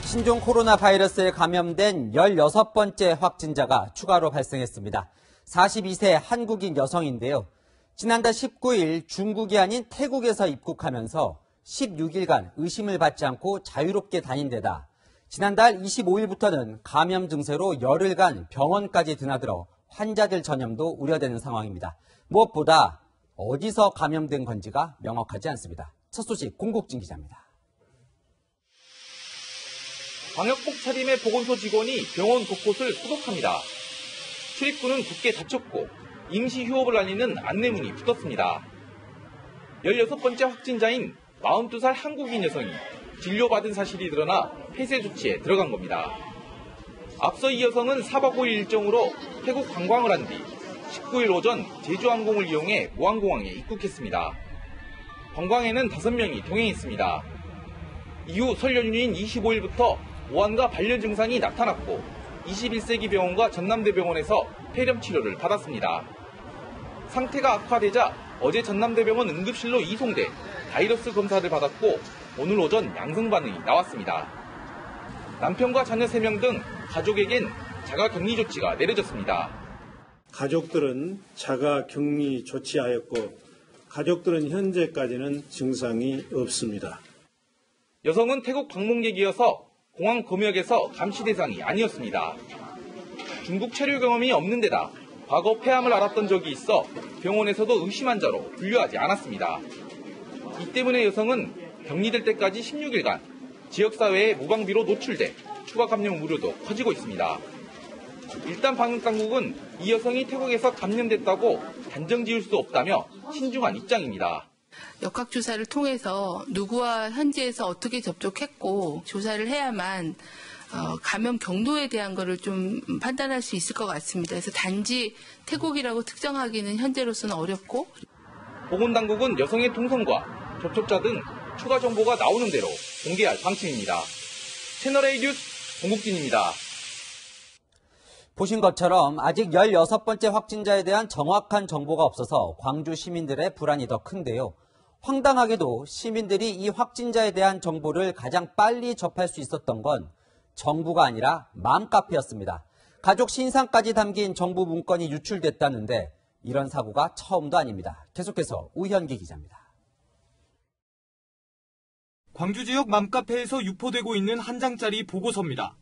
신종 코로나 바이러스에 감염된 16번째 확진자가 추가로 발생했습니다. 42세 한국인 여성인데요. 지난달 19일 중국이 아닌 태국에서 입국하면서 16일간 의심을 받지 않고 자유롭게 다닌 데다 지난달 25일부터는 감염 증세로 열흘간 병원까지 드나들어 환자들 전염도 우려되는 상황입니다. 무엇보다 어디서 감염된 건지가 명확하지 않습니다. 첫 소식 공국진 기자입니다. 광역복 차림의 보건소 직원이 병원 곳곳을 소독합니다. 출입구는 굳게 닫혔고 임시 휴업을 알리는 안내문이 붙었습니다. 16번째 확진자인 42살 한국인 여성이 진료받은 사실이 드러나 폐쇄 조치에 들어간 겁니다. 앞서 이 여성은 4박 5일 일정으로 태국 관광을 한 뒤 19일 오전 제주항공을 이용해 무안공항에 입국했습니다. 관광에는 5명이 동행했습니다. 이후 설 연휴인 25일부터 오한과 발열 증상이 나타났고 21세기 병원과 전남대병원에서 폐렴 치료를 받았습니다. 상태가 악화되자 어제 전남대병원 응급실로 이송돼 바이러스 검사를 받았고 오늘 오전 양성 반응이 나왔습니다. 남편과 자녀 3명 등 가족에겐 자가 격리 조치가 내려졌습니다. 가족들은 자가 격리 조치하였고 가족들은 현재까지는 증상이 없습니다. 여성은 태국 방문객이어서 공항 검역에서 감시 대상이 아니었습니다. 중국 체류 경험이 없는 데다 과거 폐암을 앓았던 적이 있어 병원에서도 의심 환자로 분류하지 않았습니다. 이 때문에 여성은 격리될 때까지 16일간 지역사회에 무방비로 노출돼 추가 감염 우려도 커지고 있습니다. 일단 방역당국은 이 여성이 태국에서 감염됐다고 단정 지을 수 없다며 신중한 입장입니다. 역학조사를 통해서 누구와 현지에서 어떻게 접촉했고 조사를 해야만 감염 경로에 대한 거를 좀 판단할 수 있을 것 같습니다. 그래서 단지 태국이라고 특정하기는 현재로서는 어렵고. 보건당국은 여성의 동선과 접촉자 등 추가 정보가 나오는 대로 공개할 방침입니다. 채널A 뉴스 공국진입니다. 보신 것처럼 아직 16번째 확진자에 대한 정확한 정보가 없어서 광주 시민들의 불안이 더 큰데요. 황당하게도 시민들이 이 확진자에 대한 정보를 가장 빨리 접할 수 있었던 건 정부가 아니라 맘카페였습니다. 가족 신상까지 담긴 정부 문건이 유출됐다는데 이런 사고가 처음도 아닙니다. 계속해서 우현기 기자입니다. 광주 지역 맘카페에서 유포되고 있는 한 장짜리 보고서입니다.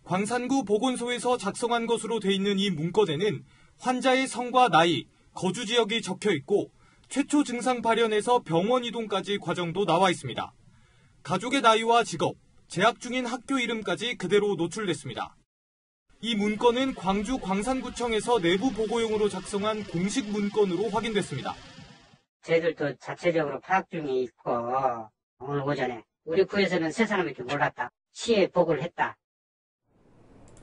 광산구 보건소에서 작성한 것으로 돼 있는 이 문건에는 환자의 성과 나이, 거주 지역이 적혀 있고 최초 증상 발현에서 병원 이동까지 과정도 나와 있습니다. 가족의 나이와 직업, 재학 중인 학교 이름까지 그대로 노출됐습니다. 이 문건은 광주 광산구청에서 내부 보고용으로 작성한 공식 문건으로 확인됐습니다. 저희들도 자체적으로 파악 중에 있고 오늘 오전에 우리 구에서는 3사람밖에 몰랐다. 시에 보고를 했다.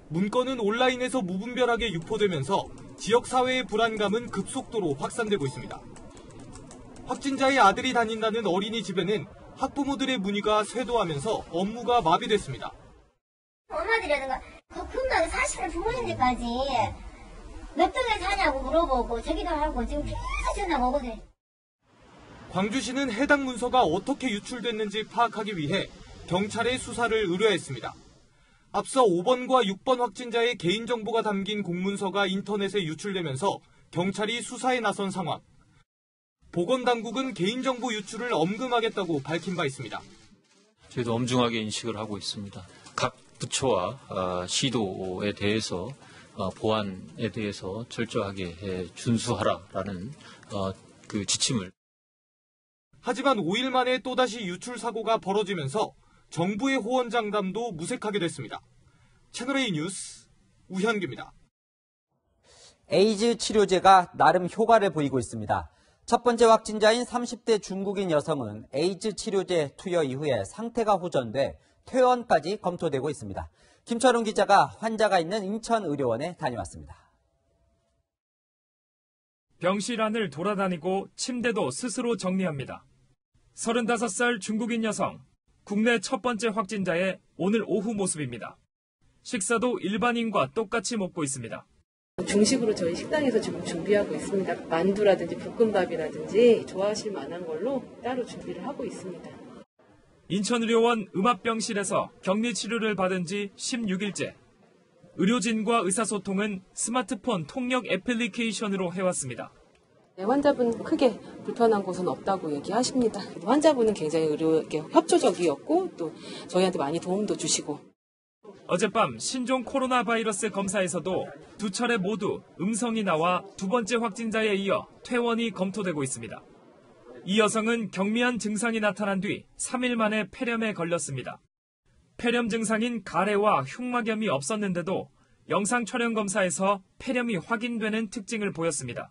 문건은 온라인에서 무분별하게 유포되면서 지역사회의 불안감은 급속도로 확산되고 있습니다. 확진자의 아들이 다닌다는 어린이집에는 학부모들의 문의가 쇄도하면서 업무가 마비됐습니다. 엄마들이라든가 겁나게 40대 부모님들까지 몇 동에 사냐고 물어보고 저기도 하고 지금 계속 전화가 오거든. 광주시는 해당 문서가 어떻게 유출됐는지 파악하기 위해 경찰에 수사를 의뢰했습니다. 앞서 5번과 6번 확진자의 개인정보가 담긴 공문서가 인터넷에 유출되면서 경찰이 수사에 나선 상황. 보건당국은 개인정보 유출을 엄금하겠다고 밝힌 바 있습니다. 저희도 엄중하게 인식을 하고 있습니다. 각 부처와 시도에 대해서 보안에 대해서 철저하게 준수하라라는 그 지침을. 하지만 5일 만에 또다시 유출 사고가 벌어지면서 정부의 호언장담도 무색하게 됐습니다. 채널A 뉴스 우현기입니다. 에이즈 치료제가 나름 효과를 보이고 있습니다. 첫 번째 확진자인 30대 중국인 여성은 에이즈 치료제 투여 이후에 상태가 호전돼 퇴원까지 검토되고 있습니다. 김철웅 기자가 환자가 있는 인천의료원에 다녀왔습니다. 병실 안을 돌아다니고 침대도 스스로 정리합니다. 35살 중국인 여성, 국내 첫 번째 확진자의 오늘 오후 모습입니다. 식사도 일반인과 똑같이 먹고 있습니다. 중식으로 저희 식당에서 지금 준비하고 있습니다. 만두라든지 볶음밥이라든지 좋아하실 만한 걸로 따로 준비를 하고 있습니다. 인천의료원 음압병실에서 격리 치료를 받은 지 16일째. 의료진과 의사소통은 스마트폰 통역 애플리케이션으로 해왔습니다. 환자분 크게 불편한 곳은 없다고 얘기하십니다. 환자분은 굉장히 의료에 협조적이었고 또 저희한테 많이 도움도 주시고. 어젯밤 신종 코로나 바이러스 검사에서도 두 차례 모두 음성이 나와 두 번째 확진자에 이어 퇴원이 검토되고 있습니다. 이 여성은 경미한 증상이 나타난 뒤 3일 만에 폐렴에 걸렸습니다. 폐렴 증상인 가래와 흉막염이 없었는데도 영상 촬영 검사에서 폐렴이 확인되는 특징을 보였습니다.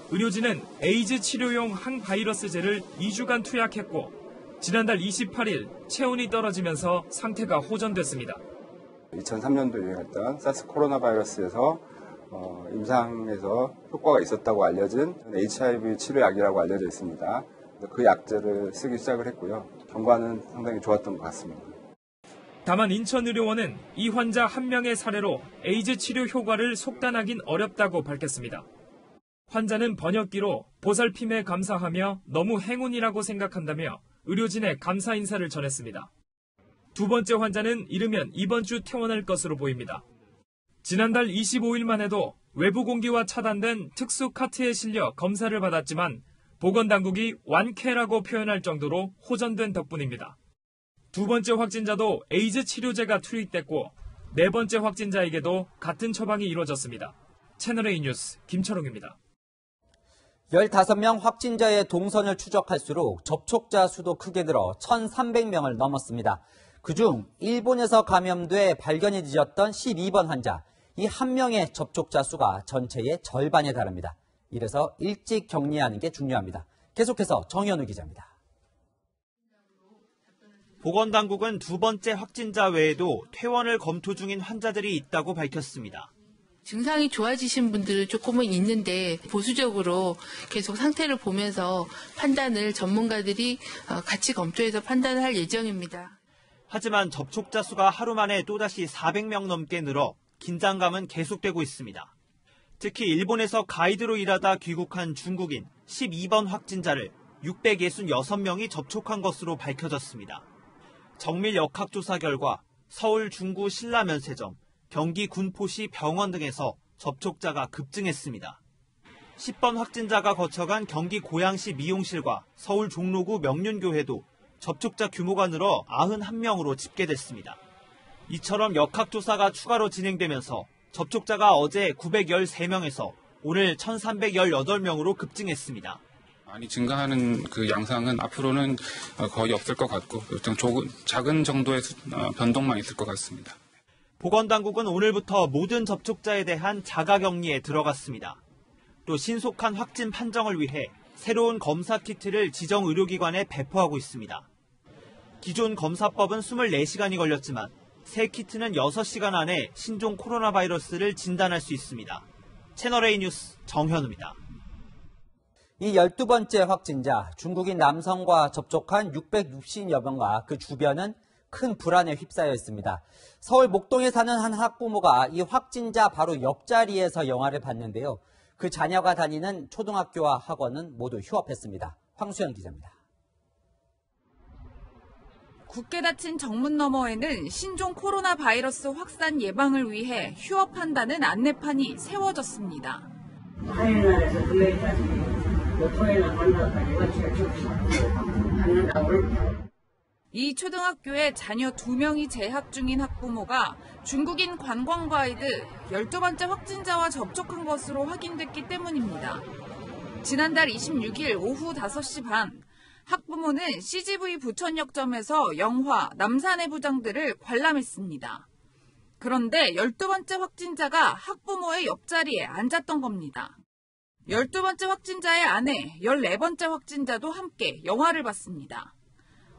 의료진은 에이즈 치료용 항바이러스제를 2주간 투약했고 지난달 28일 체온이 떨어지면서 상태가 호전됐습니다. 2003년도 유행했던 사스 코로나 바이러스에서 임상에서 효과가 있었다고 알려진 HIV 치료약이라고 알려져 있습니다. 그 약제를 쓰기 시작을 했고요. 경과는 상당히 좋았던 것 같습니다. 다만 인천의료원은 이 환자 한 명의 사례로 에이즈 치료 효과를 속단하긴 어렵다고 밝혔습니다. 환자는 번역기로 보살핌에 감사하며 너무 행운이라고 생각한다며 의료진에 감사 인사를 전했습니다. 두 번째 환자는 이르면 이번 주 퇴원할 것으로 보입니다. 지난달 25일만 해도 외부 공기와 차단된 특수 카트에 실려 검사를 받았지만 보건당국이 완쾌라고 표현할 정도로 호전된 덕분입니다. 두 번째 확진자도 에이즈 치료제가 투입됐고 네 번째 확진자에게도 같은 처방이 이루어졌습니다. 채널A 뉴스 김철웅입니다. 15명 확진자의 동선을 추적할수록 접촉자 수도 크게 늘어 1,300명을 넘었습니다. 그중 일본에서 감염돼 발견이 늦었던 12번 환자, 이 한 명의 접촉자 수가 전체의 절반에 달합니다. 이래서 일찍 격리하는 게 중요합니다. 계속해서 정현우 기자입니다. 보건당국은 두 번째 확진자 외에도 퇴원을 검토 중인 환자들이 있다고 밝혔습니다. 증상이 좋아지신 분들은 조금은 있는데 보수적으로 계속 상태를 보면서 판단을 전문가들이 같이 검토해서 판단을 할 예정입니다. 하지만 접촉자 수가 하루 만에 또다시 400명 넘게 늘어 긴장감은 계속되고 있습니다. 특히 일본에서 가이드로 일하다 귀국한 중국인 12번 확진자를 666명이 접촉한 것으로 밝혀졌습니다. 정밀 역학조사 결과 서울 중구 신라면세점, 경기 군포시 병원 등에서 접촉자가 급증했습니다. 10번 확진자가 거쳐간 경기 고양시 미용실과 서울 종로구 명륜교회도 접촉자 규모가 늘어 91명으로 집계됐습니다. 이처럼 역학조사가 추가로 진행되면서 접촉자가 어제 913명에서 오늘 1,318명으로 급증했습니다. 많이 증가하는 그 양상은 앞으로는 거의 없을 것 같고 작은 정도의 변동만 있을 것 같습니다. 보건당국은 오늘부터 모든 접촉자에 대한 자가격리에 들어갔습니다. 또 신속한 확진 판정을 위해 새로운 검사 키트를 지정 의료기관에 배포하고 있습니다. 기존 검사법은 24시간이 걸렸지만 새 키트는 6시간 안에 신종 코로나 바이러스를 진단할 수 있습니다. 채널A 뉴스 정현우입니다. 이 12번째 확진자, 중국인 남성과 접촉한 660여 명과 그 주변은 큰 불안에 휩싸여 있습니다. 서울 목동에 사는 한 학부모가 이 확진자 바로 옆자리에서 영화를 봤는데요. 그 자녀가 다니는 초등학교와 학원은 모두 휴업했습니다. 황수영 기자입니다. 굳게 닫힌 정문 너머에는 신종 코로나 바이러스 확산 예방을 위해 휴업한다는 안내판이 세워졌습니다. 화요일날에서 금요일까지 토요일날 만나서 이 초등학교에 자녀 2명이 재학 중인 학부모가 중국인 관광 가이드 12번째 확진자와 접촉한 것으로 확인됐기 때문입니다. 지난달 26일 오후 5시 반, 학부모는 CGV 부천역점에서 영화 남산의 부장들을 관람했습니다. 그런데 12번째 확진자가 학부모의 옆자리에 앉았던 겁니다. 12번째 확진자의 아내, 14번째 확진자도 함께 영화를 봤습니다.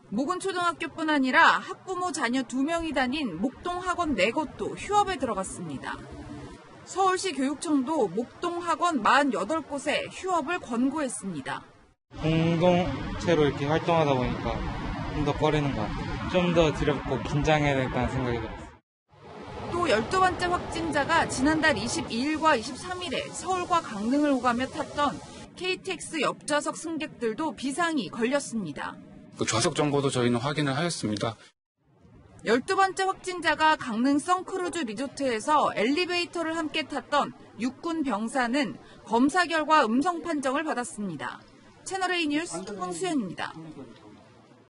목은 초등학교뿐 아니라 학부모 자녀 2명이 다닌 목동 학원 4곳도 휴업에 들어갔습니다. 서울시 교육청도 목동 학원 48곳에 휴업을 권고했습니다. 공동체로 이렇게 활동하다 보니까 좀 더 꺼리는 것 같아요. 좀 더 두렵고 긴장해야 되겠다는 생각이 들었어요. 또 12번째 확진자가 지난달 22일과 23일에 서울과 강릉을 오가며 탔던 KTX 옆좌석 승객들도 비상이 걸렸습니다. 그 좌석 정보도 저희는 확인을 하였습니다. 12번째 확진자가 강릉 선크루즈 리조트에서 엘리베이터를 함께 탔던 육군 병사는 검사 결과 음성 판정을 받았습니다. 채널A 뉴스 황수연입니다.